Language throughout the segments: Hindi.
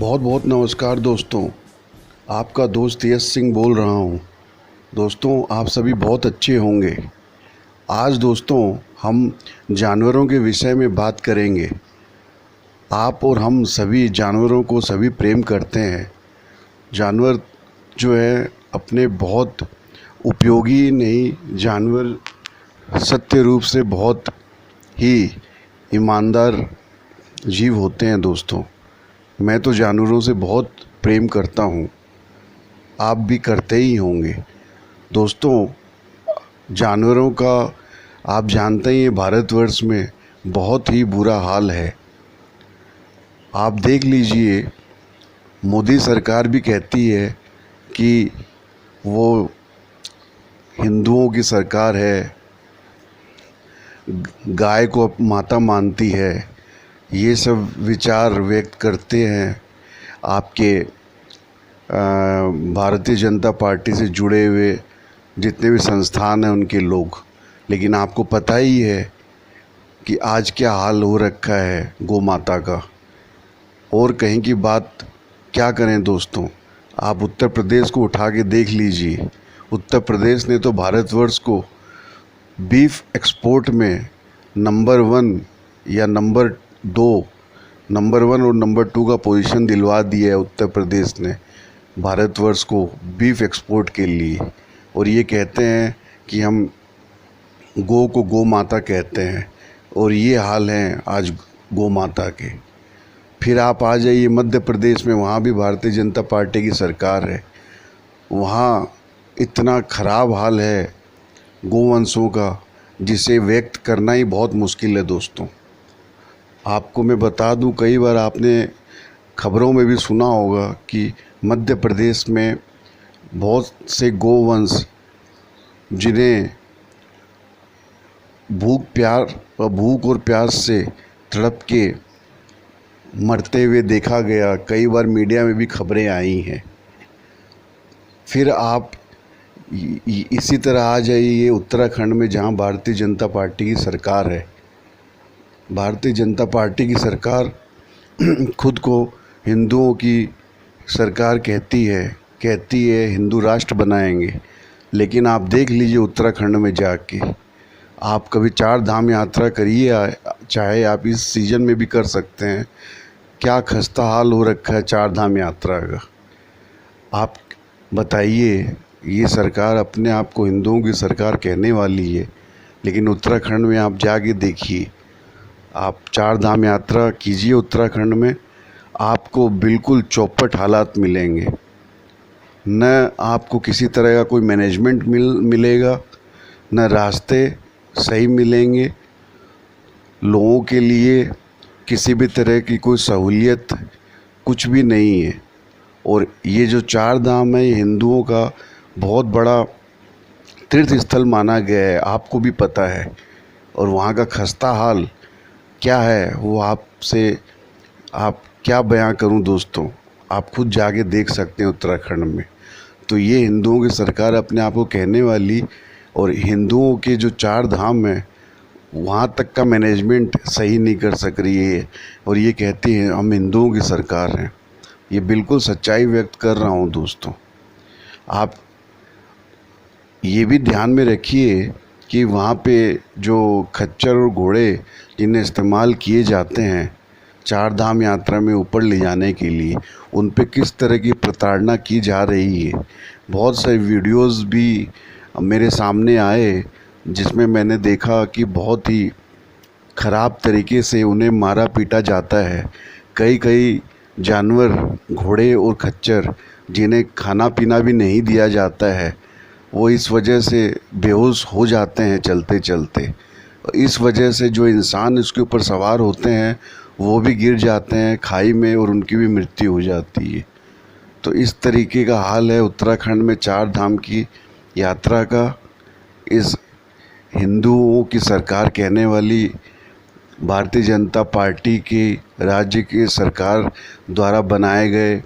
बहुत बहुत नमस्कार दोस्तों। आपका दोस्त यश सिंह बोल रहा हूँ। दोस्तों, आप सभी बहुत अच्छे होंगे। आज दोस्तों हम जानवरों के विषय में बात करेंगे। आप और हम सभी जानवरों को सभी प्रेम करते हैं। जानवर जो है अपने बहुत उपयोगी नहीं, जानवर सत्य रूप से बहुत ही ईमानदार जीव होते हैं दोस्तों। मैं तो जानवरों से बहुत प्रेम करता हूँ, आप भी करते ही होंगे। दोस्तों, जानवरों का आप जानते ही हैं भारतवर्ष में बहुत ही बुरा हाल है। आप देख लीजिए, मोदी सरकार भी कहती है कि वो हिंदुओं की सरकार है, गाय को माता मानती है। ये सब विचार व्यक्त करते हैं आपके भारतीय जनता पार्टी से जुड़े हुए जितने भी संस्थान हैं उनके लोग। लेकिन आपको पता ही है कि आज क्या हाल हो रखा है गौ माता का। और कहीं की बात क्या करें दोस्तों, आप उत्तर प्रदेश को उठा के देख लीजिए। उत्तर प्रदेश ने तो भारतवर्ष को बीफ एक्सपोर्ट में नंबर 1 या नंबर 2, नंबर 1 और नंबर 2 का पोजीशन दिलवा दिया है उत्तर प्रदेश ने भारतवर्ष को बीफ एक्सपोर्ट के लिए। और ये कहते हैं कि हम गौ को गौ माता कहते हैं। और ये हाल है आज गौ माता के। फिर आप आ जाइए मध्य प्रदेश में, वहाँ भी भारतीय जनता पार्टी की सरकार है। वहाँ इतना ख़राब हाल है गोवंशों का, जिसे व्यक्त करना ही बहुत मुश्किल है दोस्तों। आपको मैं बता दूं, कई बार आपने खबरों में भी सुना होगा कि मध्य प्रदेश में बहुत से गोवंश जिन्हें भूख और प्यास से तड़प के मरते हुए देखा गया। कई बार मीडिया में भी खबरें आई हैं। फिर आप इसी तरह आ जाइए उत्तराखंड में, जहां भारतीय जनता पार्टी की सरकार है। भारतीय जनता पार्टी की सरकार खुद को हिंदुओं की सरकार कहती है हिंदू राष्ट्र बनाएंगे। लेकिन आप देख लीजिए उत्तराखंड में जाके, आप कभी चार धाम यात्रा करिए, चाहे आप इस सीज़न में भी कर सकते हैं। क्या खस्ता हाल हो रखा है चार धाम यात्रा का। आप बताइए, ये सरकार अपने आप को हिंदुओं की सरकार कहने वाली है, लेकिन उत्तराखंड में आप जाके देखिए, आप चार धाम यात्रा कीजिए उत्तराखंड में, आपको बिल्कुल चौपट हालात मिलेंगे। न आपको किसी तरह का कोई मैनेजमेंट मिलेगा, न रास्ते सही मिलेंगे, लोगों के लिए किसी भी तरह की कोई सहूलियत कुछ भी नहीं है। और ये जो चार धाम है, ये हिंदुओं का बहुत बड़ा तीर्थ स्थल माना गया है, आपको भी पता है। और वहाँ का खस्ता हाल क्या है वो आप क्या बयां करूं दोस्तों, आप खुद जाके देख सकते हैं उत्तराखंड में। तो ये हिंदुओं की सरकार अपने आप को कहने वाली, और हिंदुओं के जो चार धाम है वहाँ तक का मैनेजमेंट सही नहीं कर सक रही है, और ये कहती है हम हिंदुओं की सरकार हैं। ये बिल्कुल सच्चाई व्यक्त कर रहा हूँ दोस्तों। आप ये भी ध्यान में रखिए कि वहाँ पे जो खच्चर और घोड़े जिन्हें इस्तेमाल किए जाते हैं चार धाम यात्रा में ऊपर ले जाने के लिए, उन पे किस तरह की प्रताड़ना की जा रही है। बहुत सारे वीडियोस भी मेरे सामने आए जिसमें मैंने देखा कि बहुत ही ख़राब तरीके से उन्हें मारा पीटा जाता है। कई जानवर, घोड़े और खच्चर, जिन्हें खाना पीना भी नहीं दिया जाता है, वो इस वजह से बेहोश हो जाते हैं चलते चलते। इस वजह से जो इंसान इसके ऊपर सवार होते हैं वो भी गिर जाते हैं खाई में, और उनकी भी मृत्यु हो जाती है। तो इस तरीके का हाल है उत्तराखंड में चार धाम की यात्रा का। इस हिंदुओं की सरकार कहने वाली भारतीय जनता पार्टी की राज्य की सरकार द्वारा बनाए गए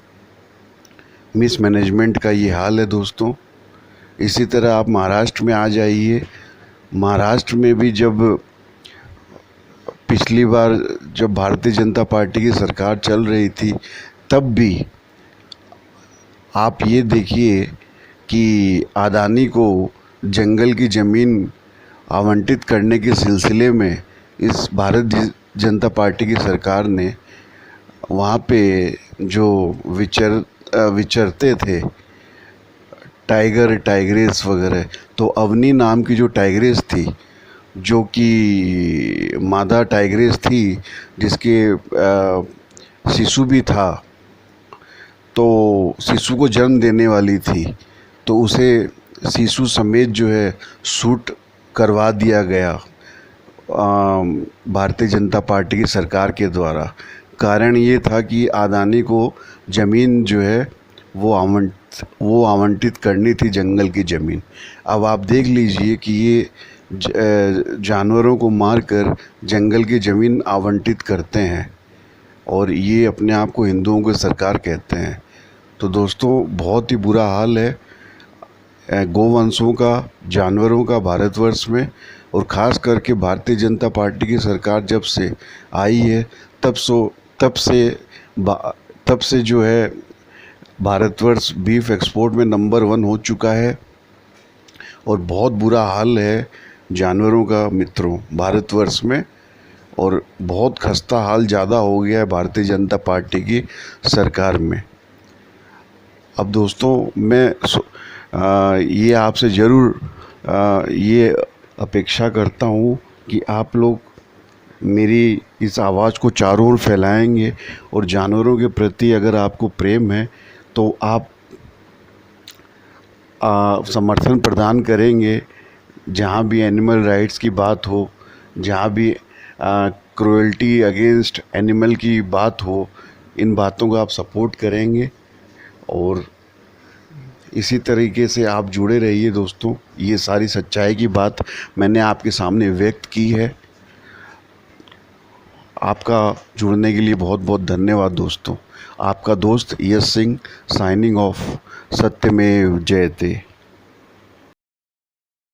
मिसमैनेजमेंट का ये हाल है दोस्तों। इसी तरह आप महाराष्ट्र में आ जाइए। महाराष्ट्र में भी जब पिछली बार जब भारतीय जनता पार्टी की सरकार चल रही थी, तब भी आप ये देखिए कि अडानी को जंगल की ज़मीन आवंटित करने के सिलसिले में इस जनता पार्टी की सरकार ने वहाँ पे जो विचरते थे टाइग्रेस वगैरह, तो अवनी नाम की जो टाइग्रेस थी, जो कि मादा टाइग्रेस थी, जिसके शिशु भी था, तो शिशु को जन्म देने वाली थी, तो उसे शिशु समेत जो है शूट करवा दिया गया भारतीय जनता पार्टी की सरकार के द्वारा। कारण ये था कि अडानी को ज़मीन जो है वो आवंटित करनी थी, जंगल की ज़मीन। अब आप देख लीजिए कि ये जानवरों को मारकर जंगल की ज़मीन आवंटित करते हैं और ये अपने आप को हिंदुओं की सरकार कहते हैं। तो दोस्तों, बहुत ही बुरा हाल है गोवंशों का, जानवरों का भारतवर्ष में। और ख़ास करके भारतीय जनता पार्टी की सरकार जब से आई है तब से जो है भारतवर्ष बीफ एक्सपोर्ट में नंबर 1 हो चुका है। और बहुत बुरा हाल है जानवरों का मित्रों भारतवर्ष में, और बहुत खस्ता हाल ज़्यादा हो गया है भारतीय जनता पार्टी की सरकार में। अब दोस्तों, मैं ये आपसे ज़रूर ये अपेक्षा करता हूँ कि आप लोग मेरी इस आवाज़ को चारों ओर फैलाएंगे, और जानवरों के प्रति अगर आपको प्रेम है तो आप समर्थन प्रदान करेंगे। जहाँ भी एनिमल राइट्स की बात हो, जहाँ भी क्रुएल्टी अगेंस्ट एनिमल की बात हो, इन बातों का आप सपोर्ट करेंगे। और इसी तरीके से आप जुड़े रहिए दोस्तों। ये सारी सच्चाई की बात मैंने आपके सामने व्यक्त की है। आपका जुड़ने के लिए बहुत बहुत धन्यवाद दोस्तों। आपका दोस्त यश सिंह साइनिंग ऑफ। सत्यमेव जयते।